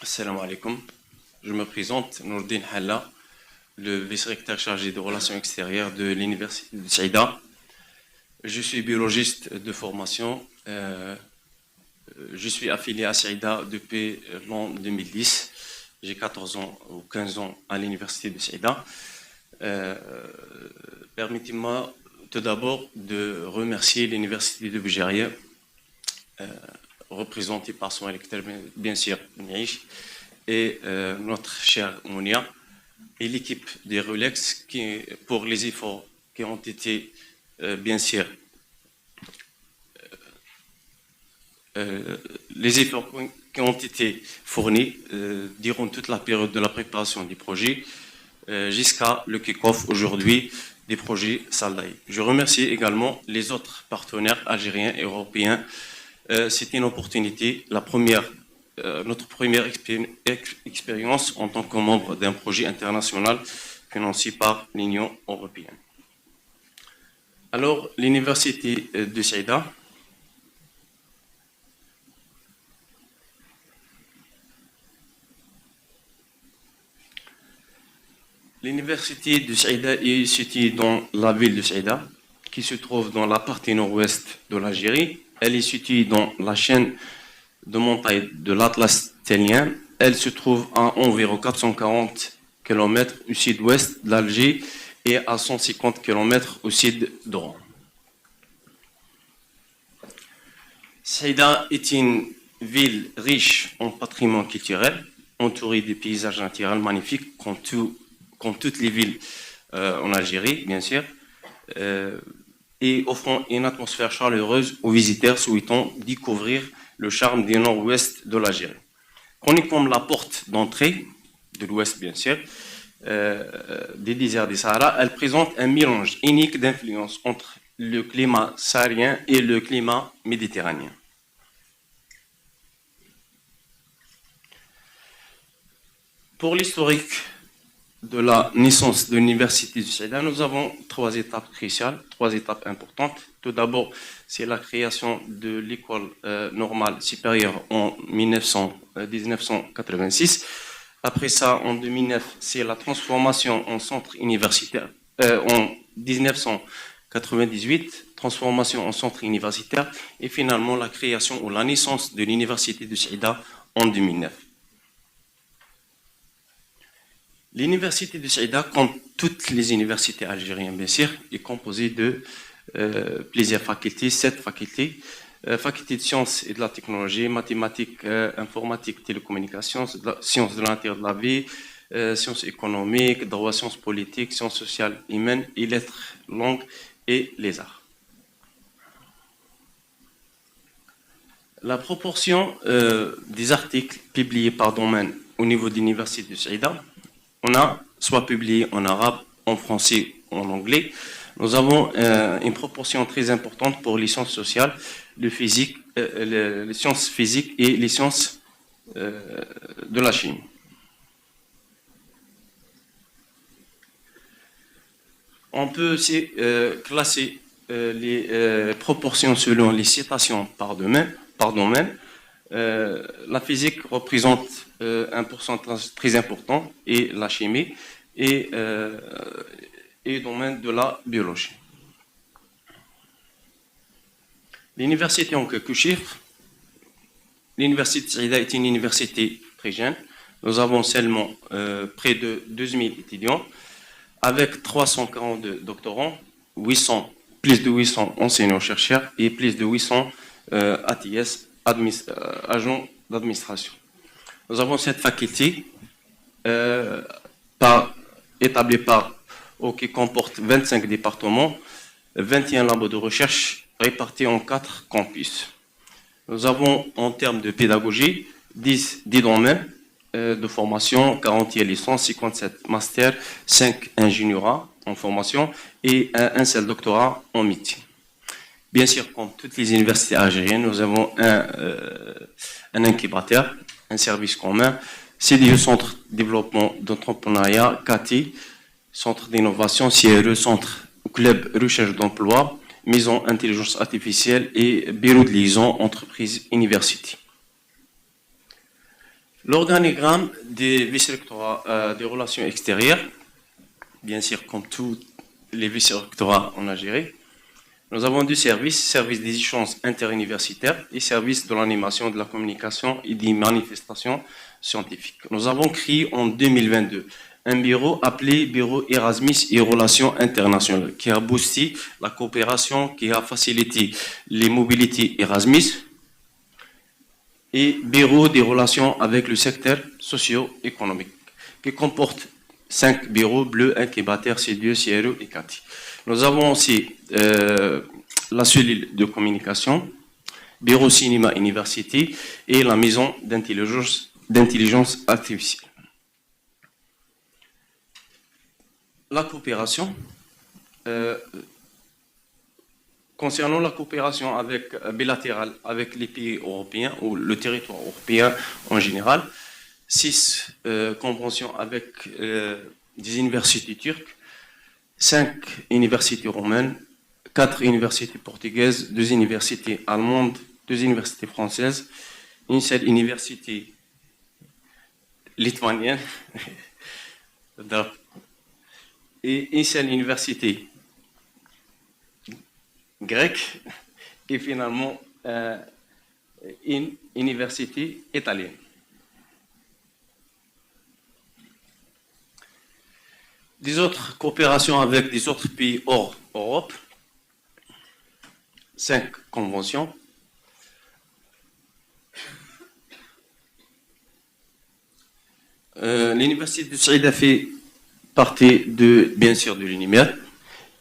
Assalamu alaikum. Je me présente, Nourdine Halla, le vice-recteur chargé des relations extérieures de l'Université de Saïda. Je suis biologiste de formation. Je suis affilié à Saïda depuis l'an 2010. J'ai 14 ans ou 15 ans à l'Université de Saïda. Permettez-moi tout d'abord de remercier l'Université de Bujaria, représentée par son électeur, bien sûr, Nish, et notre chère Mounia, et l'équipe des Rolex pour les efforts qui ont été, bien sûr, les efforts qui ont été fournis durant toute la période de la préparation du projet jusqu'à le kick-off aujourd'hui des projets Saldaï. Je remercie également les autres partenaires algériens et européens. C'était une opportunité, notre première expérience en tant que membre d'un projet international financé par l'Union européenne. Alors, l'Université de Saïda L'Université de Saïda est située dans la ville de Saïda, qui se trouve dans la partie nord-ouest de l'Algérie. Elle est située dans la chaîne de montagnes de l'Atlas tellien. Elle se trouve à environ 440 km au sud-ouest d'Alger et à 150 km au sud d'Oran. Saïda est une ville riche en patrimoine culturel, entourée de paysages naturels magnifiques, comme toutes les villes en Algérie, bien sûr, et offrant une atmosphère chaleureuse aux visiteurs souhaitant découvrir le charme du nord-ouest de l'Algérie. Connue comme la porte d'entrée de l'ouest, bien sûr, des déserts du Sahara, elle présente un mélange unique d'influences entre le climat saharien et le climat méditerranéen. Pour l'historique de la naissance de l'Université du Saïda, nous avons trois étapes cruciales, trois étapes importantes. Tout d'abord, c'est la création de l'école normale supérieure en 1986. Après ça, en 2009, c'est la transformation en centre universitaire. En 1998, transformation en centre universitaire. Et finalement, la création ou la naissance de l'Université du Saïda en 2009. L'Université de Saïda, comme toutes les universités algériennes, bien sûr, est composée de plusieurs facultés, 7 facultés. Faculté de sciences et de la technologie, mathématiques, informatique, télécommunications, sciences de l'intérieur de la vie, sciences économiques, droit, sciences politiques, sciences sociales humaines et lettres, langues et les arts. La proportion des articles publiés par domaine au niveau de l'Université de Saïda, on a soit publié en arabe, en français, en anglais. Nous avons une proportion très importante pour les sciences sociales, les sciences physiques et les sciences de la chimie. On peut aussi classer les proportions selon les citations par domaine. La physique représente un pourcentage très important et la chimie et le domaine de la biologie. L'université en quelques chiffres. L'université de Saïda est une université très jeune. Nous avons seulement près de 12 000 étudiants avec 342 doctorants, plus de 800 enseignants-chercheurs et plus de 800 ATS, agents d'administration. Nous avons cette faculté établie qui comporte 25 départements, 21 labos de recherche répartis en 4 campus. Nous avons, en termes de pédagogie, 10 domaines de formation, 41 licences, 57 masters, 5 ingénieurats en formation et un seul doctorat en métier. Bien sûr, comme toutes les universités algériennes, nous avons un incubateur, un service commun, CDE, Centre de développement d'entrepreneuriat, CATI, Centre d'innovation, CRE, Centre Club Recherche d'emploi, Maison Intelligence Artificielle et Bureau de liaison Entreprise University. L'organigramme des vice-rectorats des relations extérieures, bien sûr, comme tous les vice-rectorats en Algérie, nous avons deux services, service des échanges interuniversitaires et service de l'animation, de la communication et des manifestations scientifiques. Nous avons créé en 2022 un bureau appelé Bureau Erasmus et Relations internationales, qui a boosté la coopération, qui a facilité les mobilités Erasmus, et Bureau des relations avec le secteur socio-économique, qui comporte 5 bureaux bleus, incubateurs, C2, CRE et CATI. Nous avons aussi la cellule de communication, Bureau Cinéma Université et la maison d'intelligence artificielle. La coopération. Concernant la coopération bilatérale avec les pays européens ou le territoire européen en général, 6 conventions avec des universités turques, 5 universités roumaines, 4 universités portugaises, 2 universités allemandes, 2 universités françaises, une seule université lituanienne et une seule université grecque et finalement une université italienne. Des autres coopérations avec des autres pays hors Europe, 5 conventions. L'université de Saïda fait partie bien sûr de l'UNIMER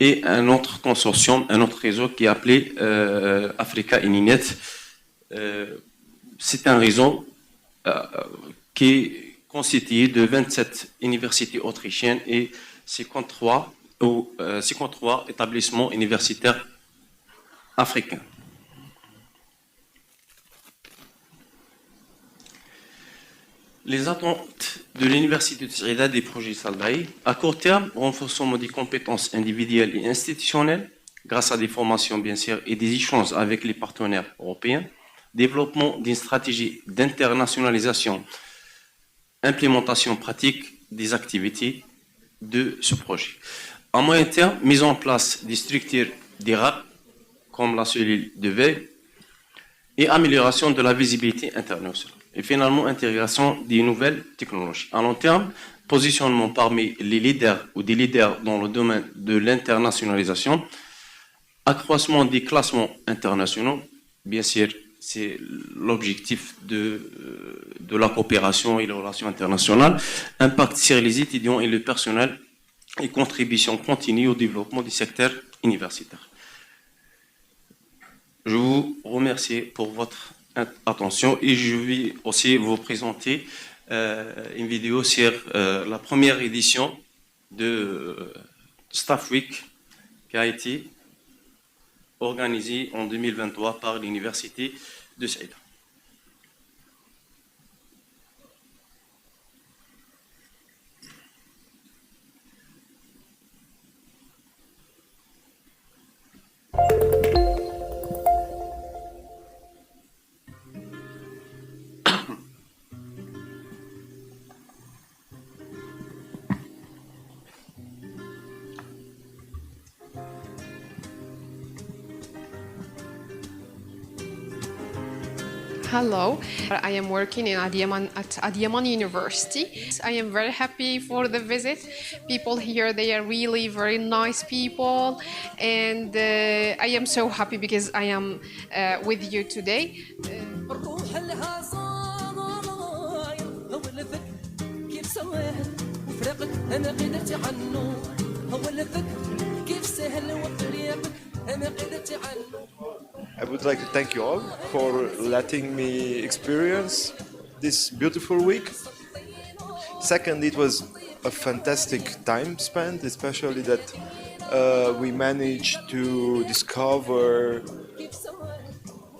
et un autre consortium, un autre réseau qui est appelé Africa Ininet. C'est un réseau qui est constitué de 27 universités autrichiennes et 53 établissements universitaires africains. Les attentes de l'Université de Saïda des projets Saldaï, à court terme, renforcement des compétences individuelles et institutionnelles, grâce à des formations bien sûr et des échanges avec les partenaires européens, développement d'une stratégie d'internationalisation, implémentation pratique des activités de ce projet. À moyen terme, mise en place des structures d'IRAP, comme la cellule de veille, et amélioration de la visibilité internationale. Et finalement, intégration des nouvelles technologies. À long terme, positionnement parmi les leaders ou des leaders dans le domaine de l'internationalisation, accroissement des classements internationaux, bien sûr, c'est l'objectif de la coopération et les relations internationales, impact sur les étudiants et le personnel et contribution continue au développement du secteur universitaire. Je vous remercie pour votre attention et je vais aussi vous présenter une vidéo sur la première édition de Staff Week qui a été organisée en 2023 par l'Université de Saïda. Hello, I am working at Adiyaman University. I am very happy for the visit. People here, they are really very nice people, and I am so happy because I am with you today. I would like to thank you all for letting me experience this beautiful week. Second, it was a fantastic time spent, especially that we managed to discover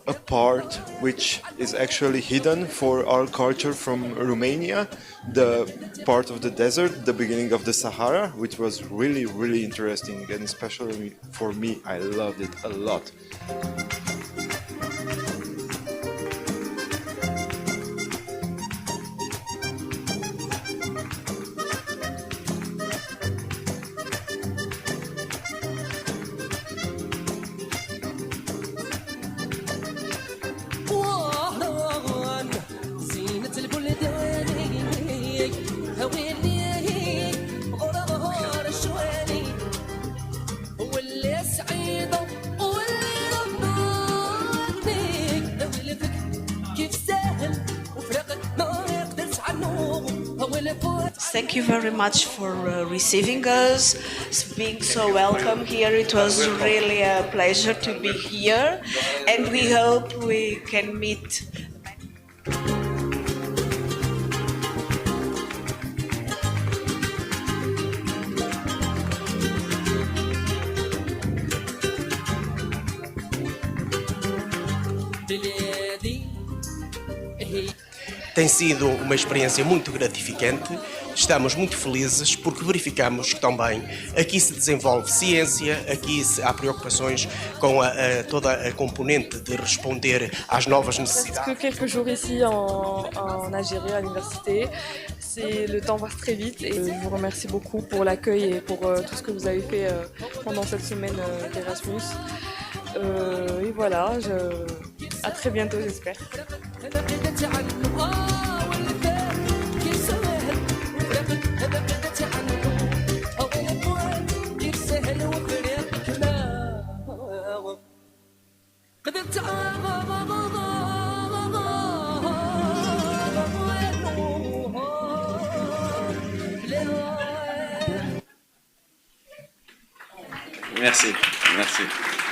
a part which is actually hidden for our culture from Romania, the part of the desert, the beginning of the Sahara, which was really, really interesting, and especially for me, I loved it a lot. Thank you very much for receiving us, being so welcome here. It was really a pleasure to be here, and we hope we can meet. Tem sido uma experiência muito gratificante, estamos muito felizes porque verificamos que também aqui se desenvolve ciência, aqui há preocupações com toda a componente de responder às novas necessidades. Parce que quelques jours ici en Algérie à l'université, le temps passe très vite et je vous remercie beaucoup pour l'accueil et pour tout ce que vous avez fait pendant cette semaine d'Erasmus. Et voilà, à très bientôt j'espère. Merci, merci.